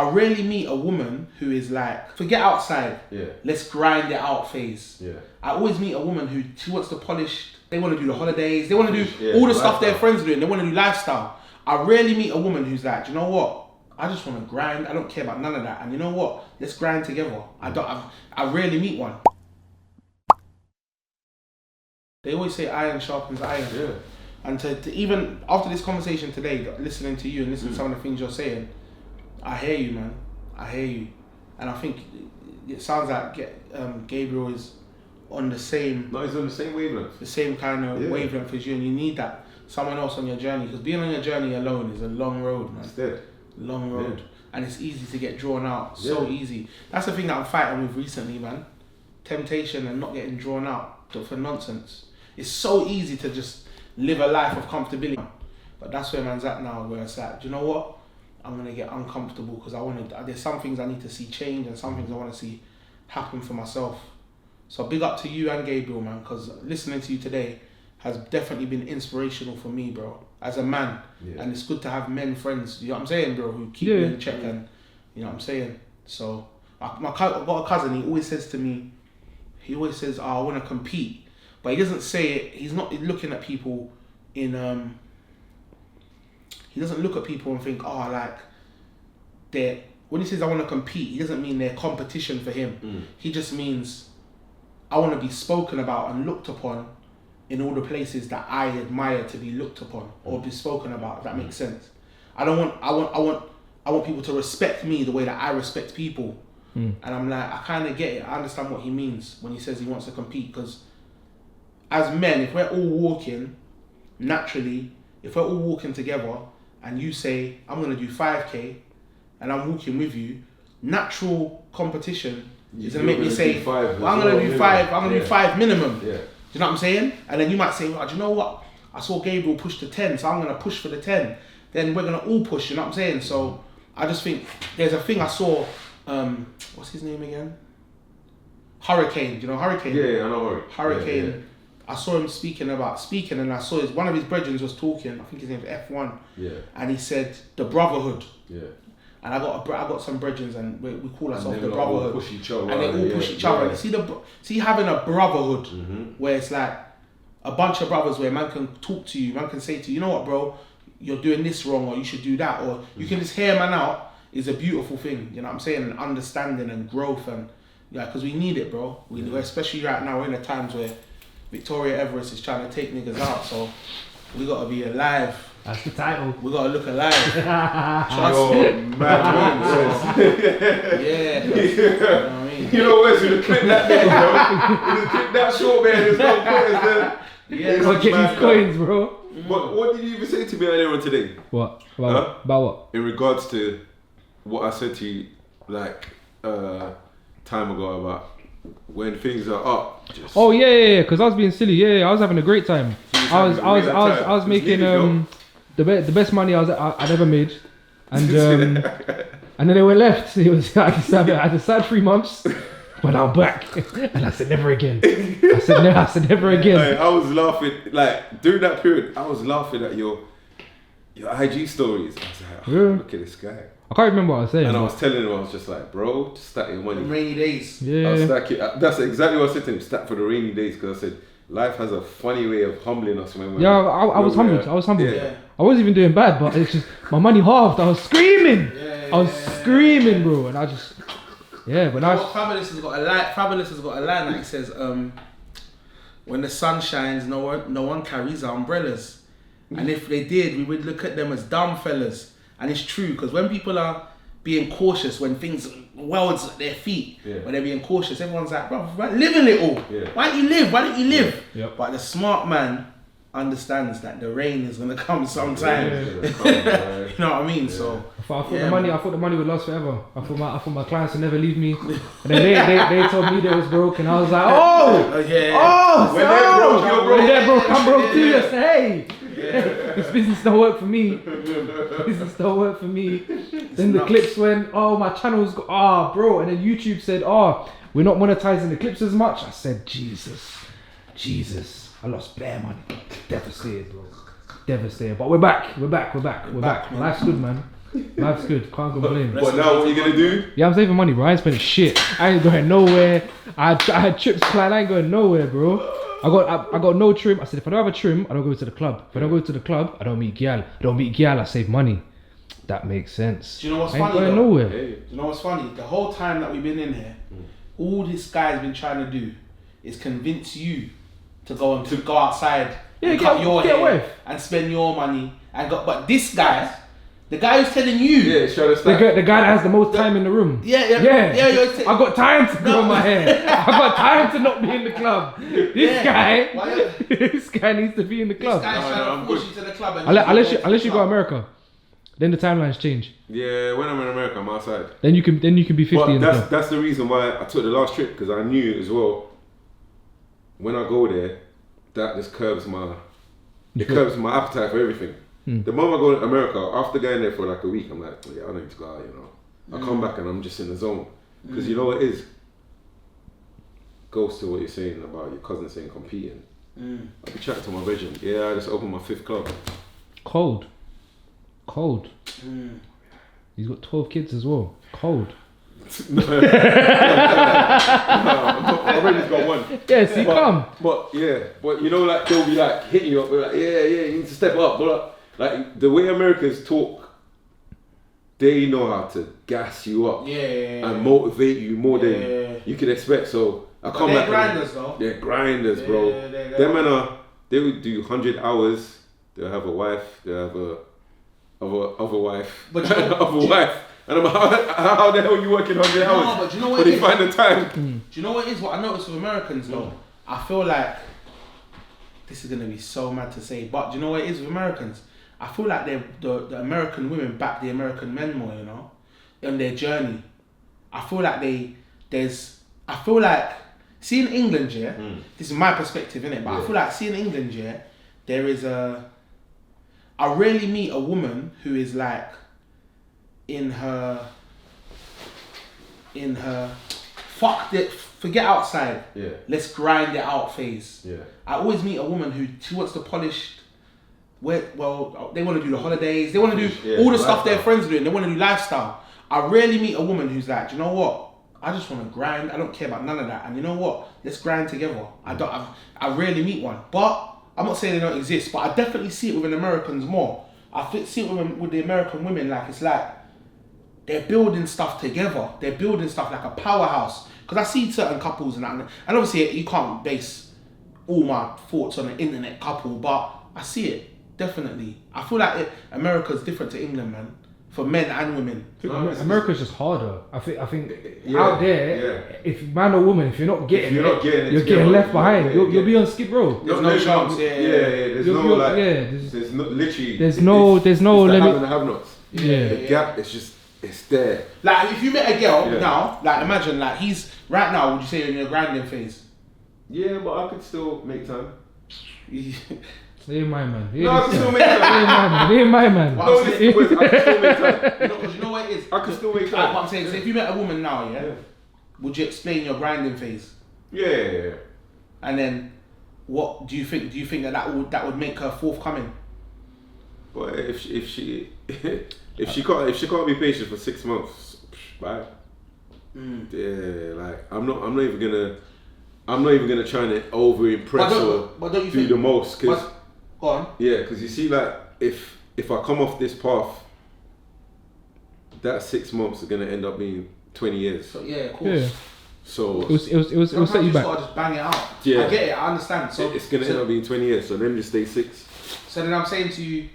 I rarely meet a woman who is like, forget outside, let's grind it out phase. Yeah. I always meet a woman who she wants to polish, they want to do the holidays, they want to do all the stuff their friends are doing, they want to do lifestyle. I rarely meet a woman who's like, do you know what? I just want to grind, I don't care about none of that. And you know what? Let's grind together. I rarely meet one. They always say iron sharpens iron. Yeah. And to even, after this conversation today, listening to you and listening to some of the things you're saying, I hear you, man. I hear you. And I think it sounds like Gabriel is on the same... No, he's on the same wavelength. The same kind of wavelength as you, and you need that. Someone else on your journey. Because being on your journey alone is a long road, man. It's dead. Long road. Yeah. And it's easy to get drawn out. So easy. That's the thing that I'm fighting with recently, man. Temptation and not getting drawn out for nonsense. It's so easy to just live a life of comfortability. But that's where man's at now, where it's like, do you know what? I'm going to get uncomfortable because there's some things I need to see change and some things I want to see happen for myself. So big up to you and Gabriel, man, because listening to you today has definitely been inspirational for me, bro, as a man. Yeah. And it's good to have men friends, you know what I'm saying, bro, who keep me in check and, you know what I'm saying. So I've got a cousin, he always says, oh, I want to compete. But he doesn't say it, he's not looking at people in, he doesn't look at people and think, oh, like, when he says I want to compete, he doesn't mean they're competition for him. He just means I want to be spoken about and looked upon in all the places that I admire to be looked upon or be spoken about, if that makes sense. I want people to respect me the way that I respect people. And I'm like, I kind of get it. I understand what he means when he says he wants to compete, because as men, if we're all walking, naturally, if we're all walking together and you say, I'm going to do 5K and I'm walking with you, natural competition is going to make me say, well, I'm going to do 5, I'm going to do 5 minimum. Yeah. Do you know what I'm saying? And then you might say, well, do you know what? I saw Gabriel push to 10, so I'm going to push for the 10. Then we're going to all push, you know what I'm saying? So I just think there's a thing I saw, what's his name again? Hurricane, do you know Hurricane? Yeah, I know Hurricane. Yeah. I saw him speaking, and I saw one of his brethren was talking, I think his name's F1. Yeah. And he said, the brotherhood. Yeah. And I got some brethren, and we call ourselves the brotherhood. Push each other, and they all push each other. And see having a brotherhood where it's like a bunch of brothers where man can talk to you, man can say to you, you know what, bro, you're doing this wrong, or you should do that, or you can just hear man out, is a beautiful thing. You know what I'm saying? And understanding and growth, and because we need it, bro. Especially right now, we're in the times where Victoria Everest is trying to take niggas out, so we gotta be alive. That's the title. We gotta look alive. Trust me. Mad yeah. You know what I mean? You know what? You clip that there, bro. You clip that short, man. There's no pointers there. Yeah, gotta get these coins, bro. What did you even say to me earlier on today? What? About what? In regards to what I said to you, like, time ago about when things are up. Oh yeah, because I was being silly. Yeah, I was having a great time. I was making the best money I'd ever made, and and then it went left. It was I had a sad 3 months, but I'm back, and I said never again. I said never again. I was laughing like during that period. I was laughing at your IG stories. I was like, look at this guy. I can't remember what I was saying. And I was telling him, I was just like, bro, just stack your money. Rainy days. Yeah. I'll stack it. That's exactly what I said to him, stack for the rainy days, because I said, life has a funny way of humbling us when we're... Yeah, I was humbled. I was humbled. Yeah. I wasn't even doing bad, but it's just, my money halved. I was screaming. I was screaming, bro. And I just, but now... Fabulous has got a line that he says, when the sun shines, no one carries umbrellas. And if they did, we would look at them as dumb fellas. And it's true, because when people are being cautious, when world's at their feet, when they're being cautious, everyone's like, bro, live a little. Yeah. Why don't you live? Yep. But the smart man understands that the rain is going to come sometime. You know what I mean? Yeah. So I thought the money would last forever. I thought my clients would never leave me. And then they told me they was broke, and I was like, when they're broke, I'm broke too. I said, hey. This business don't work for me. Then the clips went, my channel's bro. And then YouTube said, we're not monetizing the clips as much. I said, Jesus. I lost bare money. Devastated, bro. Devastated. But we're back. Life's good, man. Life's good, can't complain. But now what you gonna do? Yeah, I'm saving money, bro. I ain't spending shit. I ain't going nowhere. I had trips planned. I ain't going nowhere, bro. I got no trim. I said if I don't have a trim, I don't go to the club. If I don't go to the club, I don't meet gyal. I don't meet gyal. I save money. That makes sense. Do you know what's I ain't funny? going Though? nowhere. Hey. Do you know what's funny? The whole time that we've been in here, all this guy's been trying to do is convince you to go outside and cut your hair and spend your money and go. But this guy, the guy who's telling you, Yeah, show the start. The guy that has the most time in the room. yeah. I got time to grow my hair. I got time to not be in the club. This guy needs to be in the This club. guy's trying to push you to the club. And Unless you go to America, then the timelines change. Yeah, when I'm in America, I'm outside. Then you can be 50 But in the club. that's the reason why I took the last trip, because I knew as well. When I go there, that just curbs my appetite for everything. The moment I go to America, after going there for like a week, I'm like, yeah, I don't need to go out, you know. I come back and I'm just in the zone. Because you know what it is? Goes to what you're saying about your cousin saying competing. I'll be chatting to my vision. Yeah, I just opened my 5th club. Cold. He's got 12 kids as well. Cold. I already just got one. Yeah, see, come. But you know, like they'll be like hitting you up, they're like, yeah, you need to step up. But like the way Americans talk, they know how to gas you up and motivate you more than you could expect. So I come back. Grinders, though. They're grinders, bro. Them men they would do 100 hours. They'll have a wife. They'll have a wife. But you know, of a wife. And I'm how the hell are you working 100 hours? No, but do you know what But it they is? find the time. Do you know what it is? What I noticed with Americans though, I feel like this is gonna be so mad to say, but do you know what it is with Americans? I feel like the American women back the American men more, you know, on their journey. I feel like seeing England, this is my perspective, innit? But I feel like seeing England, there is I rarely meet a woman who is like in her forget outside, let's grind it out phase. I always meet a woman who she wants to polish they want to do the holidays, they want to do all the stuff their friends are doing, they want to do lifestyle. I rarely meet a woman who's like, do you know what, I just want to grind, I don't care about none of that, and you know what, let's grind together. I rarely meet one, but I'm not saying they don't exist, but I definitely see it with Americans more. I see it with the American women, like it's like they're building stuff together. They're building stuff like a powerhouse. Because I see certain couples and that, and obviously you can't base all my thoughts on an internet couple, but I see it definitely. I feel like America's different to England, man, for men and women. America's just harder. I think out there, if man or woman, if you're not getting you're getting left behind. You'll be on skid row. There's no chance. There's no limit. The have-nots. The gap is just. It's there. Like if you met a girl now, like imagine like he's right now, would you say you're in your grinding phase? Yeah, but I could still make time. He ain't my man. I can still make time. He ain't my man. No, I can still make time. Because you know what it is? I can still make time. Like what I'm saying, so if you met a woman now, would you explain your grinding phase? Yeah. And then what do you think? Do you think that would make her forthcoming? But if she can't be patient for 6 months, bye. Yeah, like I'm not even gonna try and over impress or do the most. Cause go on. Yeah, because you see, like if I come off this path, that 6 months is gonna end up being 20 years. So yeah, of course. Yeah. So it will set you back. Gotta just bang it out. Yeah. I get it. I understand. So it's gonna end up being 20 years. So let me just stay 6. So then I'm saying to you,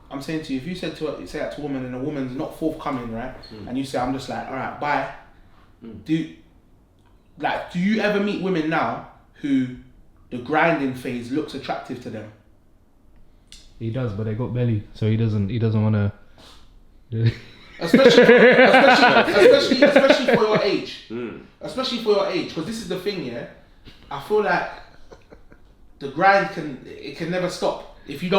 if you say that to a woman and a woman's not forthcoming, right? And you say, I'm just like, all right, bye. Do you ever meet women now who the grinding phase looks attractive to them? He does, but they got belly, so he doesn't want to. especially for your age. Especially for your age, because this is the thing, yeah. I feel like the grind can never stop. If you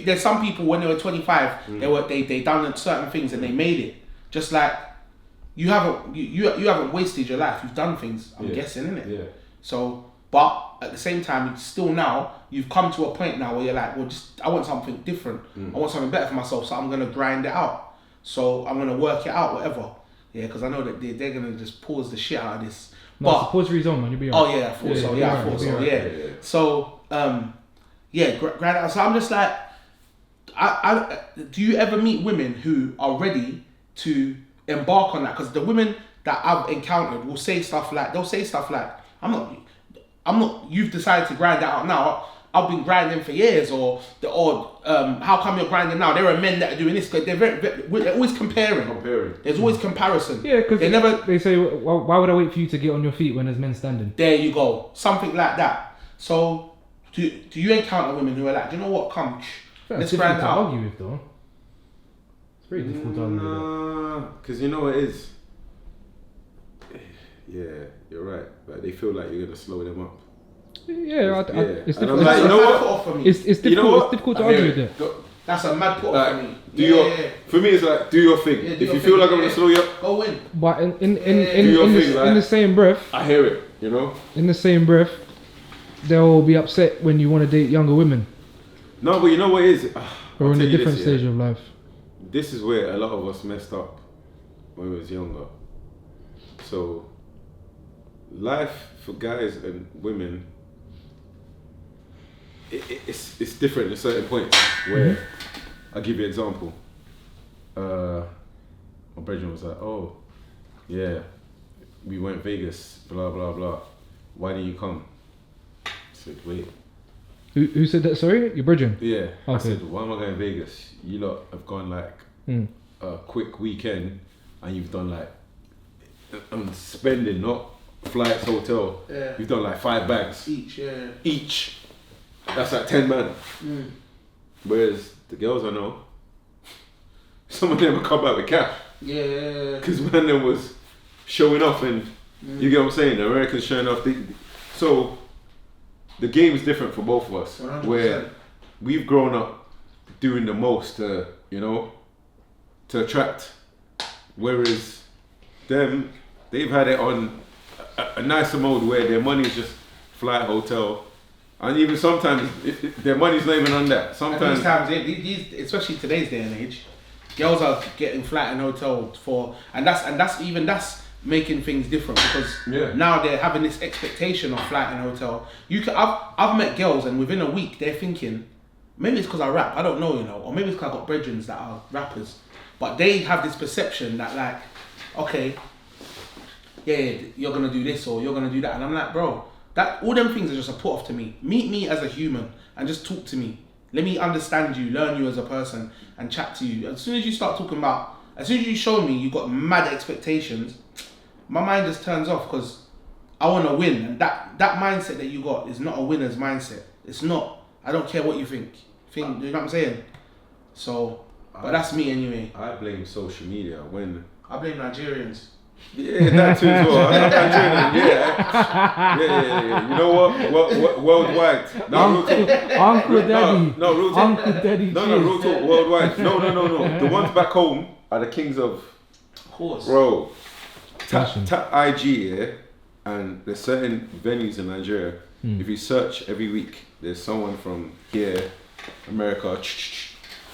there's some people when they were 25, they done certain things and they made it. Just like you haven't wasted your life. You've done things. I'm guessing, innit? Yeah. So, but at the same time, still now you've come to a point now where you're like, well, I want something different. I want something better for myself, so I'm gonna grind it out. so I'm gonna work it out, whatever. Yeah, because I know that they're gonna just pause the shit out of this. No, But pause for his own, man. You'll be alright. oh yeah, I thought so. you'll be Yeah, I alright, thought you'll so. be Yeah. alright. So so I'm just like, I do you ever meet women who are ready to embark on that? Because the women that I've encountered will say stuff like, I'm not. You've decided to grind that out now. I've been grinding for years, or how come you're grinding now? There are men that are doing this. They're always comparing. There's always comparison. Yeah, because they they say, why would I wait for you to get on your feet when there's men standing? There you go, something like that. So do you encounter women who are like, do you know what? Come, let's grind it out. Argue with though. It's very difficult to argue with. Nah, because you know what it is. Yeah, you're right. But they feel like you're gonna slow them up. Yeah, it's And I'm difficult. like, you know That's a mad what? put off for me. It's difficult. You know what? It's difficult to I hear argue it. with it. That's a mad put off for me. Like, do your, for me, it's like, do your thing. Yeah, do if your you thing, feel like I'm yeah. gonna slow you up, Go in. But in your thing, like- the same breath, I hear it. You know? in the same breath, they'll be upset when you want to date younger women No, but you know what it is? or I'll in tell a you different this, stage yeah. of life. This is where a lot of us messed up when we was younger. So, life for guys and women, it's different at certain points. Where I'll give you an example. My brother was like, "Oh, yeah, we went Vegas, blah blah blah. Why didn't you come?" I said, "Wait." Who said that? Sorry, your brethren. Yeah. I Okay. said, "Why am I going Vegas? You lot have gone like a quick weekend, and you've done like spending, not flights, hotel. Yeah. You've done like 5 bags Each, yeah. each. That's like 10 man. Whereas the girls I know, some of them have come back with cash Yeah. because man, them was showing off, and you get what I'm saying. The Americans showing off. So the game is different for both of us. 100%. Where we've grown up doing the most, to attract. Whereas them, they've had it on a nicer mode where their money is just flight, hotel, and even sometimes their money's not even on that. And Sometimes these times, these, especially today's day and age, girls are getting flight and hotel for, and that's making things different because Yeah. now they're having this expectation of flight and hotel. I've met girls and within a week they're thinking, maybe it's because I rap, I don't know, or maybe it's because I got brethren that are rappers, but they have this perception that like, okay, yeah, you're gonna do this or you're gonna do that, and I'm like, bro, that all them things are just a put off to me. Meet me as a human and just talk to me. Let me understand you, learn you as a person, and chat to you. As soon as you start talking about, as soon as you show me you got mad expectations, my mind just turns off because I want to win, and that mindset that you got is not a winner's mindset. It's not. I don't care what you think. You know what I'm saying? So, but that's me anyway. I blame social media when. I blame Nigerians. Yeah, that too as well. I'm Nigerian, yeah. You know what? Worldwide. No, Uncle Daddy. No, real talk. Uncle Daddy. No, real talk. Worldwide. No. The ones back home are the kings of. Of course. Bro, Fashion. tap IG, yeah, and there's certain venues in Nigeria. If you search every week, there's someone from here, America.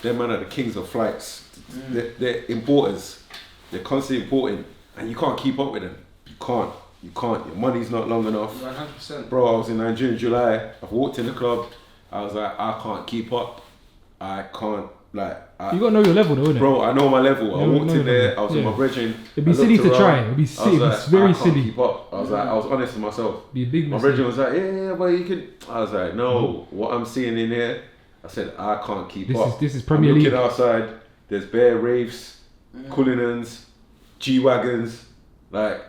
Them man are the kings of flights. They're importers. They're constantly importing, and you can't keep up with them. You can't. Your money's not long enough. 100%. Bro, I was in Nigeria in July. I've walked in the club. I was like, I can't keep up. I can't, like. You gotta know your level, though, innit? Bro, I know my level. I You walked know in your there. level. I was with Yeah. my brethren. It'd be I silly looked to try. around. It'd be I was silly. like, It's very I can't silly. keep up. I was like, I was honest with myself. Be a big My mistake. brethren was like, yeah, but you can. I was like, no. What I'm seeing in there, I said, I can't keep up. This is Premier I'm League. looking outside. There's bare raves, Cullinans, G-Wagons. Like,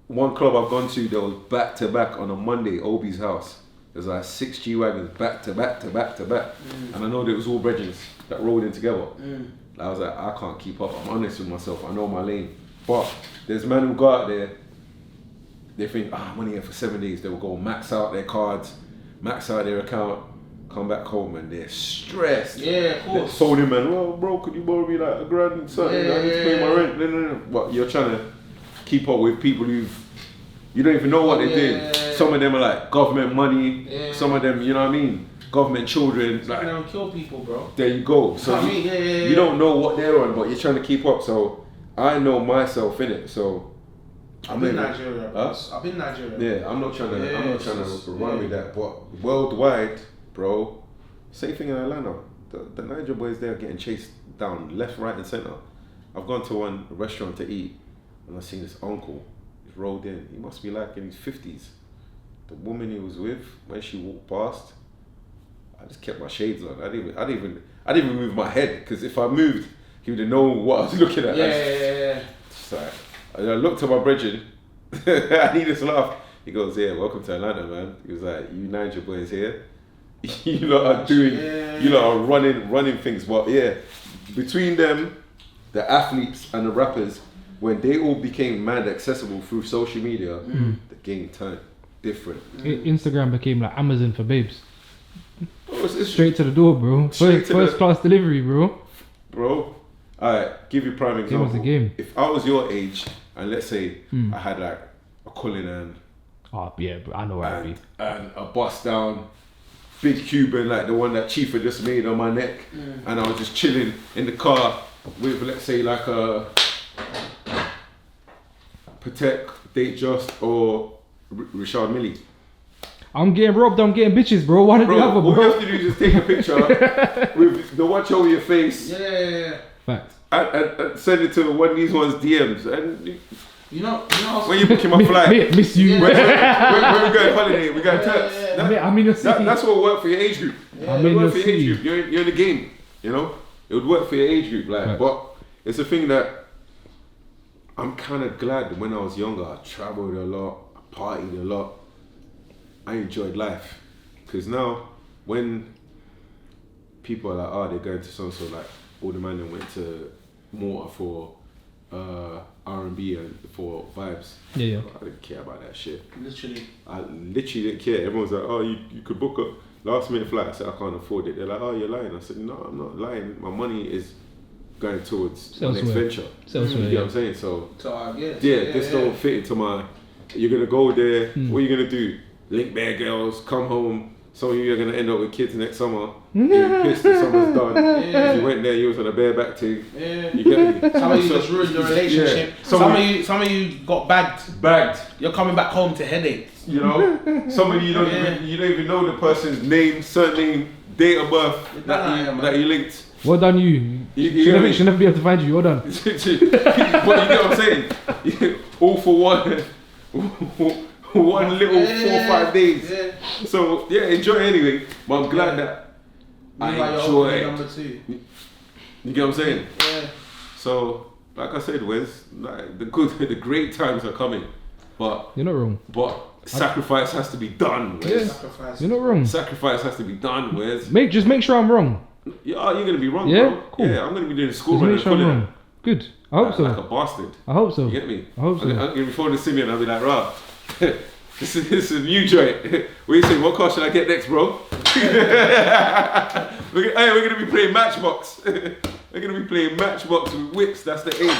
one club I've gone to, there was back to back on a Monday, Obi's house. There's like 6 G-Wagons back to back to back to back. And I know there was all brethren that rolled in together. I was like, I can't keep up. I'm honest with myself. I know my lane. But there's men who go out there, they think, I'm only here for 7 days. They will go max out their cards, max out their account, come back home and they're stressed. Yeah, of course. Phone man, well, bro, could you borrow me like $1,000 and something? I need to pay my rent. No. But you're trying to keep up with people you don't even know what they're doing. Some of them are like government money. Some of them, you know what I mean? government children. Like, don't kill people, bro. There you go. So you don't know what they're on, but you're trying to keep up. So I know myself in it. So I've been Nigeria. I've been Nigeria. Yeah, I'm not trying to run with that. But worldwide, bro, same thing in Atlanta. The Niger boys there are getting chased down left, right, and center. I've gone to one restaurant to eat, and I've seen this uncle. He's rolled in. He must be like in his 50s. The woman he was with, when she walked past, I just kept my shades on. I didn't even move my head, because if I moved, he would have known what I was looking at. Yeah. Just like, I looked at my brethren. I need this laugh. He goes, "Yeah, welcome to Atlanta, man." He was like, "You Niger boys here. You lot are doing. You lot are running things." But yeah, between them, the athletes and the rappers, when they all became mad accessible through social media, the game turned different. Instagram became like Amazon for babes. Oh, it's Straight to the door, bro. First class delivery, bro. Bro, alright, give you a prime example. Game was the game. If I was your age, and let's say I had like a Cullinan, oh yeah, but I know where I'd be. And a bust down, big Cuban like the one that Chief had just made on my neck, and I was just chilling in the car with, let's say, like a Patek, Date Just, or Richard Mille. I'm getting robbed, I'm getting bitches, bro. One or the other, bro. All you have to do is just take a picture with the watch over your face. Yeah. Facts. And send it to one of these ones DMs. And you know when you booking my flight, miss you. When we go on holiday, we go to Turks. I'm in your city. That's what work for your age group. I'm in your for your city. age group. You're in the game. You know, it would work for your age group. Like, Right. but it's a thing that I'm kind of glad that when I was younger, I traveled a lot, I partied a lot. I enjoyed life, because now when people are like, oh, they're going to so like all the man that went to Malta for R&B and for vibes. Yeah. I didn't care about that shit. I literally didn't care. Everyone's like, oh, you could book a last minute flight. I said, I can't afford it. They're like, oh, you're lying. I said, no, I'm not lying. My money is going towards my next venture. You know what I'm saying? So this don't fit into my. You're gonna go there. What are you gonna do? Link bare girls, come home. Some of you are gonna end up with kids next summer. You're pissed that summer's done. If you went there, you was on a bareback thing. You get me? Some of you just ruined your relationship. Yeah. Some of you got bagged. You're coming back home to headaches. You know, some of you don't even know the person's name, surname, date of birth that you linked. Well done, you. Should never be able to find you. Well done. But you get what I'm saying? All for one little 4 or 5 days. So enjoy anyway. But I'm glad that I enjoy it. Number 2. You get what I'm saying? Yeah. So like I said, Wes, like the great times are coming. But you're not wrong. But sacrifice has to be done, Wes. Yeah. You're not wrong. Sacrifice has to be done, Wes. Just make sure I'm wrong. You're gonna be wrong, yeah? bro. Cool. Yeah, I'm gonna be doing school run. Make sure I'm wrong. Good. I hope so. Like a bastard. I hope so. You get me? I hope so. I'm gonna be phone to Simeon. I'll be like, "Rah, this is a new joint. What do you think? What car should I get next, bro?" We're gonna be playing Matchbox. We're gonna be playing Matchbox with whips. That's the aim.